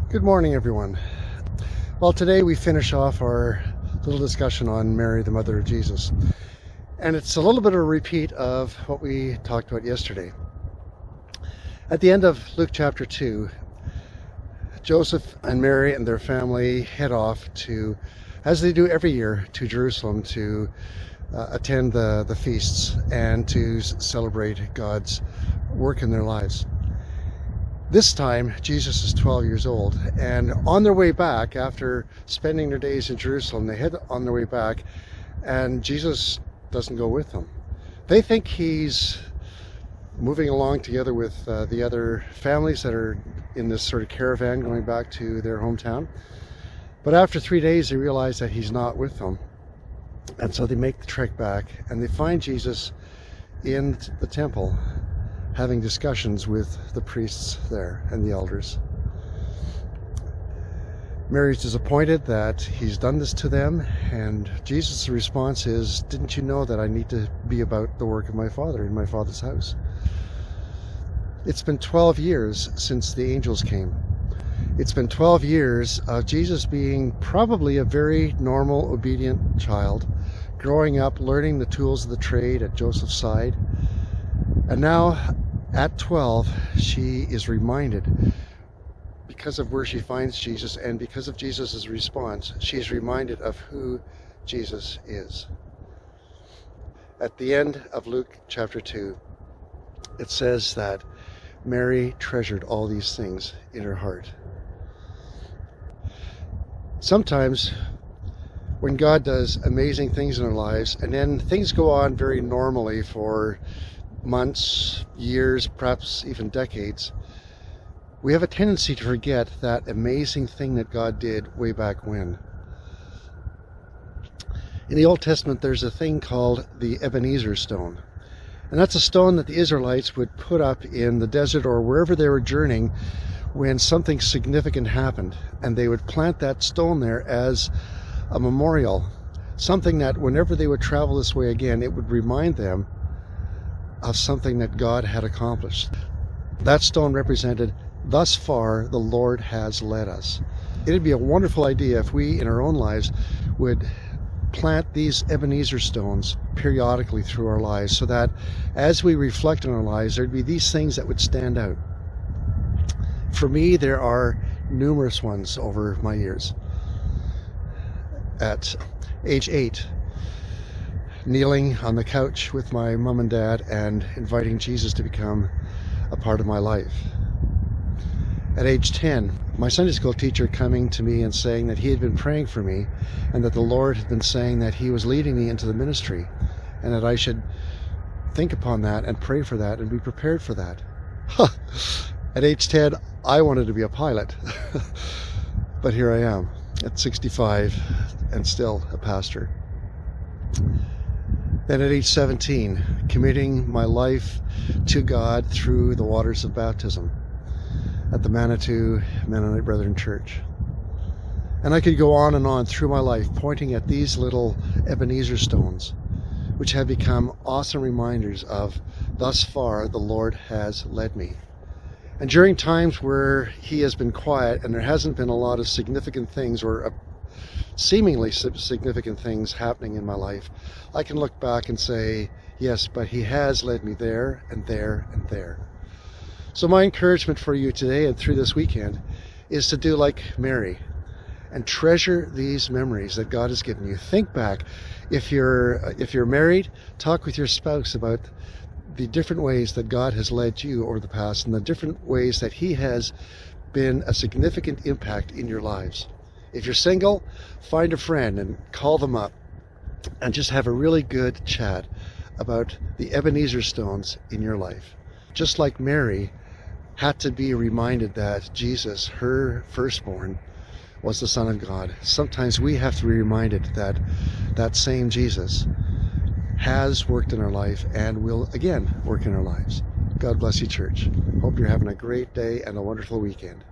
Good morning, everyone. Well, today we finish off our little discussion on Mary, the mother of Jesus. And it's a little bit of a repeat of what we talked about yesterday. At the end of Luke chapter 2, Joseph and Mary and their family head off to, as they do every year, to Jerusalem to attend the feasts and to celebrate God's work in their lives. This time, Jesus is 12 years old, and on their way back, after spending their days in Jerusalem, they head on their way back, and Jesus doesn't go with them. They think he's moving along together with the other families that are in this sort of caravan going back to their hometown. But after 3 days, they realize that he's not with them. And so they make the trek back, and they find Jesus in the temple, having discussions with the priests there and the elders. Mary's disappointed that he's done this to them, and Jesus' response is, "Didn't you know that I need to be about the work of my Father in my Father's house?" It's been 12 years since the angels came. It's been 12 years of Jesus being probably a very normal, obedient child, growing up, learning the tools of the trade at Joseph's side. And now, at 12, she is reminded, because of where she finds Jesus and because of Jesus' response, she's reminded of who Jesus is. At the end of Luke chapter 2, it says that Mary treasured all these things in her heart. Sometimes when God does amazing things in our lives, and then things go on very normally for months, years, perhaps even decades, we have a tendency to forget that amazing thing that God did way back when. In the Old Testament, there's a thing called the Ebenezer stone. And that's a stone that the Israelites would put up in the desert or wherever they were journeying when something significant happened. And they would plant that stone there as a memorial, something that whenever they would travel this way again, it would remind them of something that God had accomplished. That stone represented, "Thus far the Lord has led us." It'd be a wonderful idea if we in our own lives would plant these Ebenezer stones periodically through our lives, so that as we reflect on our lives, there'd be these things that would stand out. For me, there are numerous ones over my years. At age 8, kneeling on the couch with my mom and dad and inviting Jesus to become a part of my life. At age 10, my Sunday school teacher coming to me and saying that he had been praying for me and that the Lord had been saying that he was leading me into the ministry and that I should think upon that and pray for that and be prepared for that. At age 10, I wanted to be a pilot. But here I am at 65 and still a pastor. Then at age 17, committing my life to God through the waters of baptism at the Manitou Mennonite Brethren Church. And I could go on and on through my life pointing at these little Ebenezer stones, which have become awesome reminders of, "Thus far the Lord has led me." And during times where he has been quiet and there hasn't been a lot of significant things or seemingly significant things happening in my life, I can look back and say, yes, but he has led me there and there and there. So my encouragement for you today and through this weekend is to do like Mary and treasure these memories that God has given you. Think back. If you're married, talk with your spouse about the different ways that God has led you over the past and the different ways that he has been a significant impact in your lives. If you're single, find a friend and call them up and just have a really good chat about the Ebenezer stones in your life. Just like Mary had to be reminded that Jesus, her firstborn, was the Son of God. Sometimes we have to be reminded that that same Jesus has worked in our life and will again work in our lives. God bless you, church. Hope you're having a great day and a wonderful weekend.